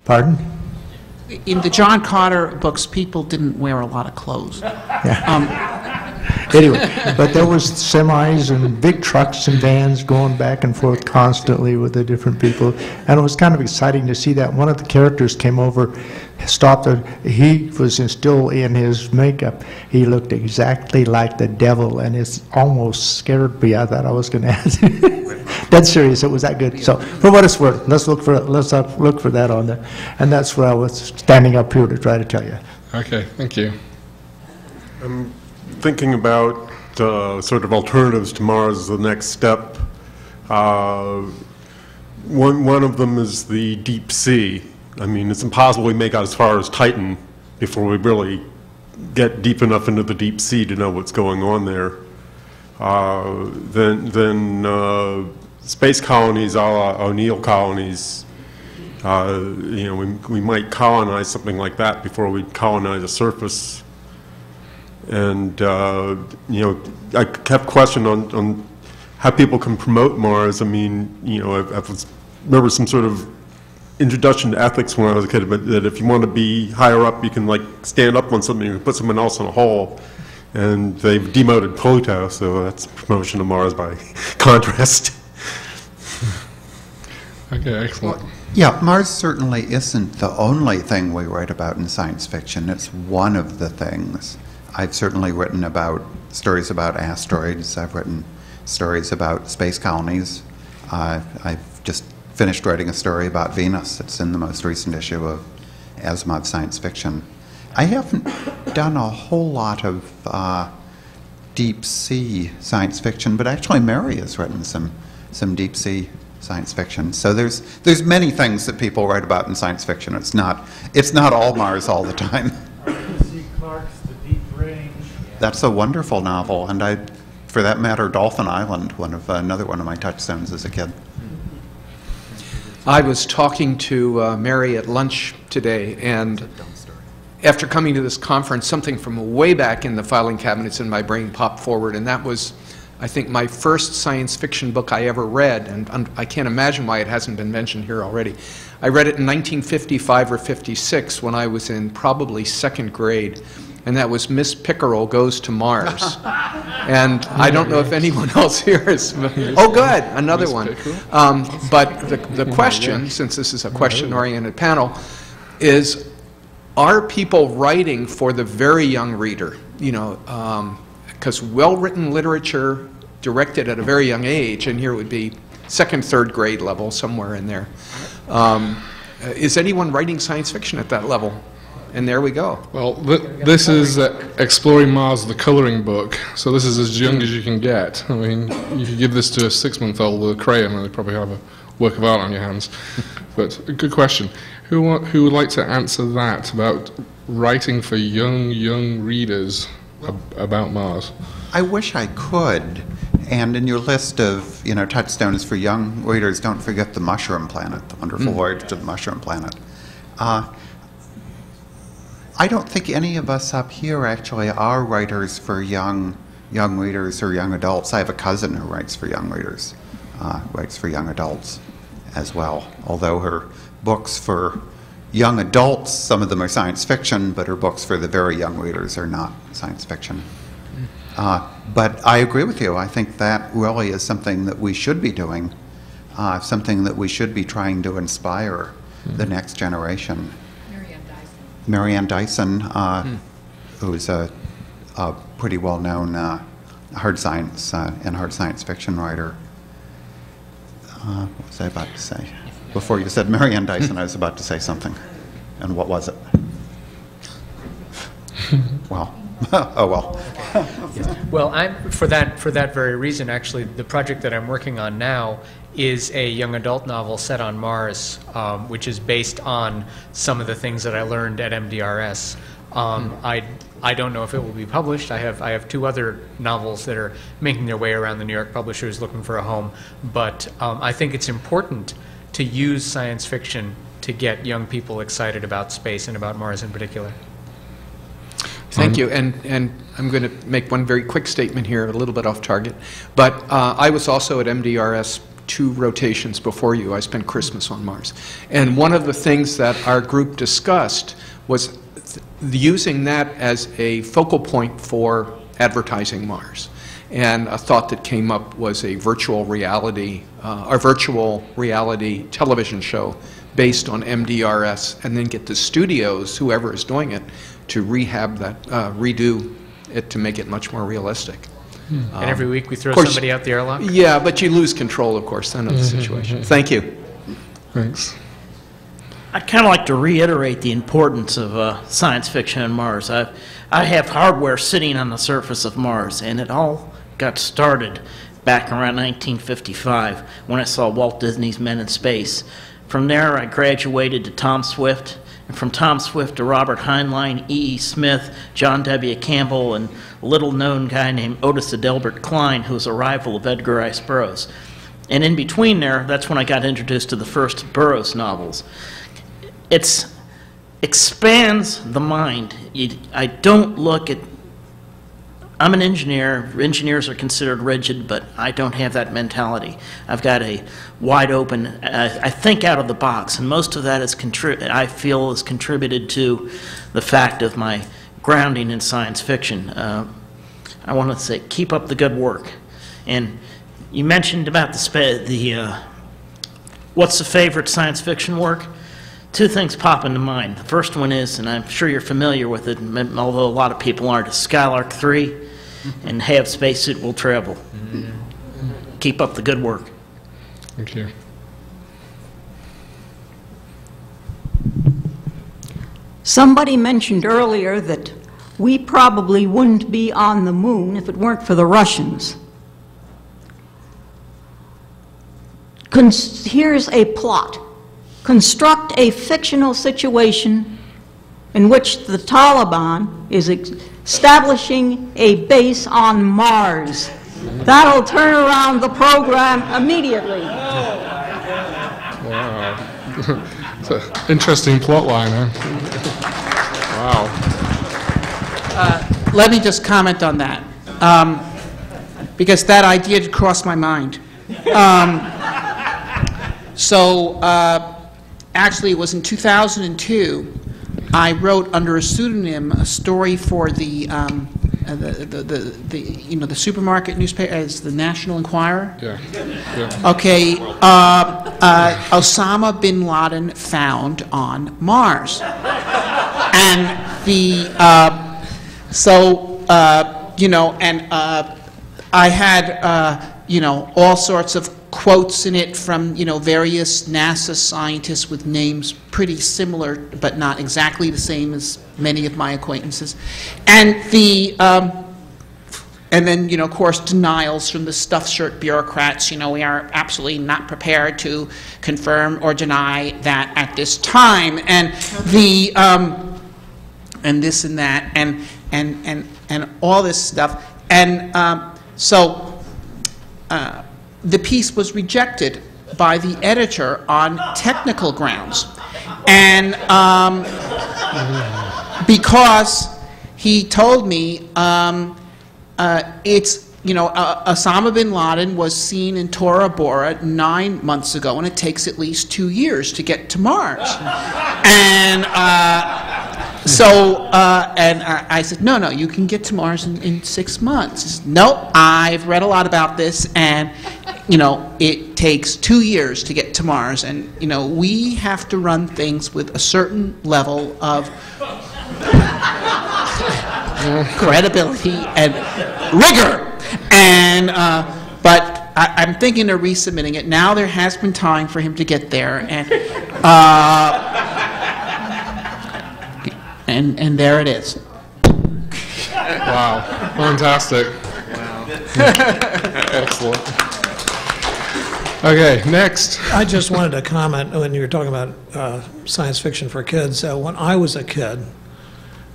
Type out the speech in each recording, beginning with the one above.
Pardon? In the John Carter books, people didn't wear a lot of clothes. Anyway, but there was semis and big trucks and vans going back and forth constantly with the different people, and it was kind of exciting to see that. One of the characters came over, stopped, he was still in his makeup. He looked exactly like the devil, and it almost scared me. I thought I was going to ask. Dead serious, it was that good. So, for what it's worth, let's look for that on there, and that's what I was standing up here to try to tell you. Okay, thank you. Thinking about sort of alternatives to Mars as the next step. One of them is the deep sea. I mean, it's impossible we make out as far as Titan before we really get deep enough into the deep sea to know what's going on there. Then space colonies, a la O'Neill colonies. You know, we might colonize something like that before we colonize a surface. And you know, I kept questioning on how people can promote Mars. I mean, you know, I remember some sort of introduction to ethics when I was a kid, but that if you want to be higher up, you can like stand up on something and put someone else in a hole. And they've demoted Pluto, so that's promotion of Mars by contrast. Okay, excellent. Well, yeah, Mars certainly isn't the only thing we write about in science fiction. It's one of the things. I've certainly written stories about asteroids. I've written stories about space colonies. I've just finished writing a story about Venus. It's in the most recent issue of Asimov Science Fiction. I haven't done a whole lot of deep sea science fiction, but actually Mary has written some deep sea science fiction. So there's many things that people write about in science fiction. It's not all Mars all the time. C. Clarke's The Deep Range. That's a wonderful novel, and for that matter, Dolphin Island, another one of my touchstones as a kid. I was talking to Mary at lunch today, and after coming to this conference, something from way back in the filing cabinets in my brain popped forward, and that was, I think, my first science fiction book I ever read, and I can't imagine why it hasn't been mentioned here already. I read it in 1955 or 56 when I was in probably second grade, and that was Miss Pickerel Goes to Mars. And I don't know if anyone else here is. Oh, good, another one. But the question, since this is a question-oriented panel, is, are people writing for the very young reader? You know, because well-written literature directed at a very young age, and here it would be second, third grade level, somewhere in there. Is anyone writing science fiction at that level? And there we go. Well, this is Exploring Mars, the colouring book, so this is as young as you can get. I mean, you could give this to a 6-month-old with a crayon and they'd probably have a work of art on your hands. But a good question. Who would like to answer that about writing for young readers about Mars? I wish I could. And in your list of touchstones for young readers, don't forget The Mushroom Planet, The Wonderful Voyage to the Mushroom Planet. I don't think any of us up here actually are writers for young readers or young adults. I have a cousin who writes for young readers, writes for young adults as well. Although her books for young adults, some of them are science fiction, but her books for the very young readers are not science fiction. But I agree with you. I think that really is something that we should be doing, something that we should be trying to inspire the next generation. Marianne Dyson, who's a pretty well-known hard science and hard science fiction writer. What was I about to say? Before you said Marianne Dyson, I was about to say something. And what was it? Well, oh well. Well, for that very reason, actually, the project that I'm working on now is a young adult novel set on Mars, which is based on some of the things that I learned at MDRS. I don't know if it will be published. I have 2 other novels that are making their way around the New York publishers looking for a home. But I think it's important to use science fiction to get young people excited about space and about Mars in particular. Thank you, and I'm going to make one very quick statement here, a little bit off target. But I was also at MDRS 2 rotations before you. I spent Christmas on Mars. And one of the things that our group discussed was using that as a focal point for advertising Mars. And a thought that came up was a virtual reality television show based on MDRS, and then get the studios, whoever is doing it, to rehab that, redo it to make it much more realistic. And every week we throw course- somebody out the airlock? Yeah, but you lose control, of course, then of the situation. Thank you. Thanks. I'd kind of like to reiterate the importance of science fiction on Mars. I have hardware sitting on the surface of Mars, and it all got started back around 1955 when I saw Walt Disney's Men in Space. From there, I graduated to Tom Swift, and from Tom Swift to Robert Heinlein, E.E. Smith, John W. Campbell, and a little-known guy named Otis Adelbert Klein, who was a rival of Edgar Rice Burroughs. And in between there, that's when I got introduced to the first Burroughs novels. It expands the mind. I don't look at... I'm an engineer. Engineers are considered rigid, but I don't have that mentality. I've got a wide open... I think out of the box, and most of that is I feel is contributed to the fact of my grounding in science fiction. I want to say, keep up the good work. And you mentioned about what's the favorite science fiction work? 2 things pop into mind. The first one is, and I'm sure you're familiar with it, although a lot of people aren't, is Skylark 3 and Have Spacesuit Will Travel. Keep up the good work. Thank you. Somebody mentioned earlier that we probably wouldn't be on the moon if it weren't for the Russians. Here's a plot. Construct a fictional situation in which the Taliban is establishing a base on Mars. That'll turn around the program immediately. Wow. It's an interesting plot line, huh? Wow. Let me just comment on that, because that idea did cross my mind. Actually, it was in 2002. I wrote under a pseudonym a story for the supermarket newspaper, as the National Enquirer. Yeah. Yeah. Okay, Osama bin Laden found on Mars, and I had all sorts of quotes in it from various NASA scientists with names pretty similar but not exactly the same as many of my acquaintances, and then of course denials from the stuffed shirt bureaucrats. We are absolutely not prepared to confirm or deny that at this time, and and this and that and all this stuff, and the piece was rejected by the editor on technical grounds, and because he told me Osama bin Laden was seen in Tora Bora 9 months ago, and it takes at least 2 years to get to Mars, and I said, no, you can get to Mars in 6 months. He said, no, I've read a lot about this, and it takes 2 years to get to Mars, and we have to run things with a certain level of credibility and rigor. And but I'm thinking of resubmitting it now. There has been time for him to get there, and there it is. Wow. Fantastic. Wow. Excellent. Okay, next. I just wanted to comment when you were talking about science fiction for kids. When I was a kid,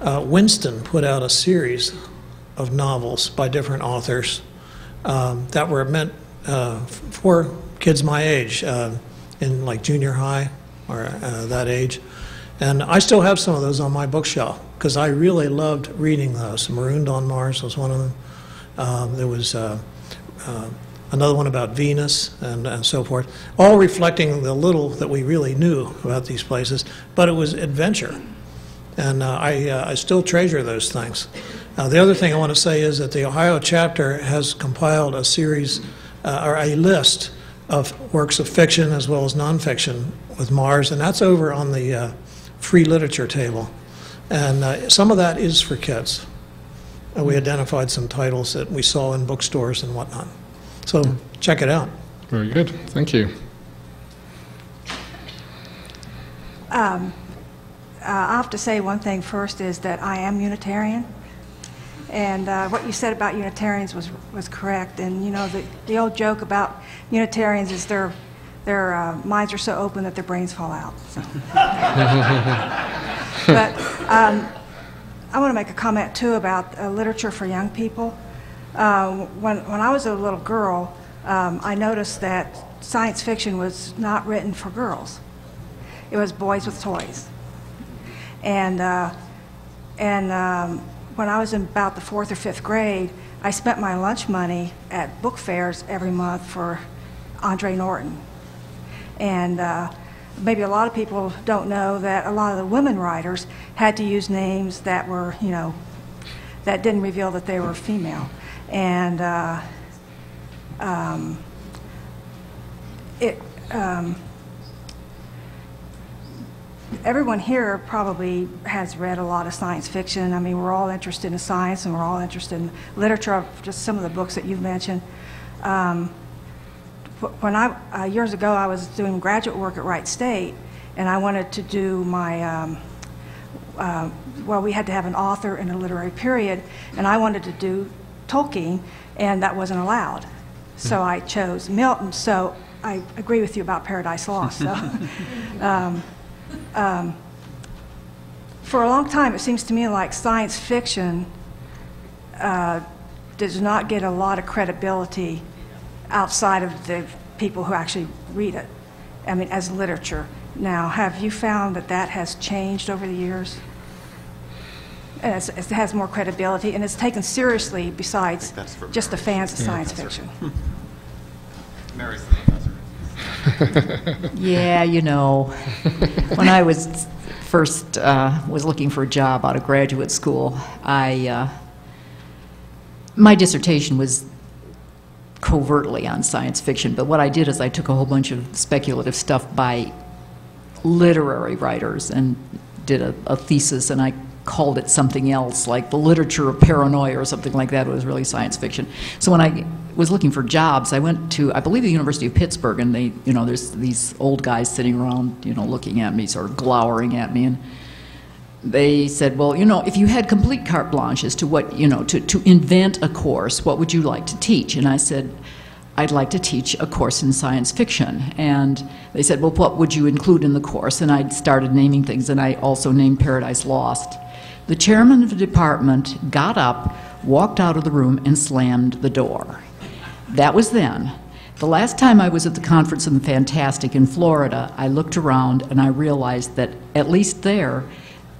Winston put out a series of novels by different authors that were meant for kids my age, in like junior high or that age. And I still have some of those on my bookshelf because I really loved reading those. Marooned on Mars was one of them. There was another one about Venus, and so forth, all reflecting the little that we really knew about these places, but it was adventure. And I still treasure those things. The other thing I want to say is that the Ohio chapter has compiled a series, or a list of works of fiction as well as nonfiction with Mars, and that's over on the free literature table. And some of that is for kids. We identified some titles that we saw in bookstores and whatnot. So check it out. Very good. Thank you. I have to say one thing first is that I am Unitarian. And what you said about Unitarians was correct. And you know, the old joke about Unitarians is their minds are so open that their brains fall out. So. But I want to make a comment too about literature for young people. When I was a little girl, I noticed that science fiction was not written for girls. It was boys with toys. And when I was in about the 4th or 5th grade, I spent my lunch money at book fairs every month for Andre Norton. And maybe a lot of people don't know that a lot of the women writers had to use names that were, you know, that didn't reveal that they were female. And everyone here probably has read a lot of science fiction. I mean, we're all interested in science and we're all interested in literature, just some of the books that you've mentioned. When years ago, I was doing graduate work at Wright State, and I wanted to do my, well, we had to have an author in a literary period, and I wanted to do Tolkien, and that wasn't allowed. So I chose Milton, so I agree with you about Paradise Lost. So. For a long time, it seems to me like science fiction does not get a lot of credibility outside of the people who actually read it, I mean, as literature. Now, have you found that that has changed over the years? And it has more credibility, and it's taken seriously besides just the fans of science fiction. Mary's the professor. Yeah, you know, when I was first was looking for a job out of graduate school, my dissertation was covertly on science fiction, but what I did is I took a whole bunch of speculative stuff by literary writers and did a thesis, and I called it something else, like The Literature of Paranoia or something like that. It was really science fiction. So when I was looking for jobs, I went to, I believe, the University of Pittsburgh, and they, you know, there's these old guys sitting around, you know, looking at me, sort of glowering at me, and they said, well, you know, if you had complete carte blanche as to what, you know, to invent a course, what would you like to teach? And I said, I'd like to teach a course in science fiction. And they said, well, what would you include in the course? And I started naming things, and I also named Paradise Lost. The chairman of the department got up, walked out of the room, and slammed the door. That was then. The last time I was at the conference in the Fantastic in Florida, I looked around and I realized that at least there,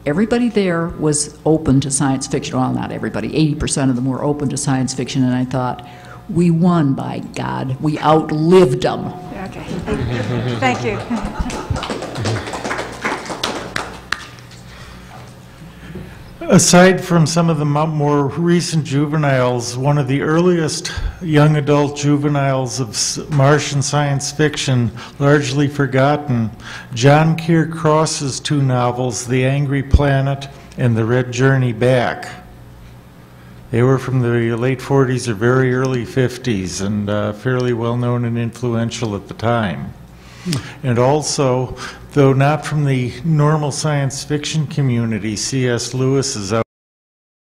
everybody there was open to science fiction. Well, not everybody, 80% of them were open to science fiction, and I thought, we won, by God. We outlived them. Okay. Thank you. Aside from some of the more recent juveniles, one of the earliest young adult juveniles of Martian science fiction, largely forgotten, John Keir Cross's two novels, The Angry Planet and The Red Journey Back. They were from the late 40s or very early 50s, and fairly well known and influential at the time. And also, though not from the normal science fiction community, C.S. Lewis is out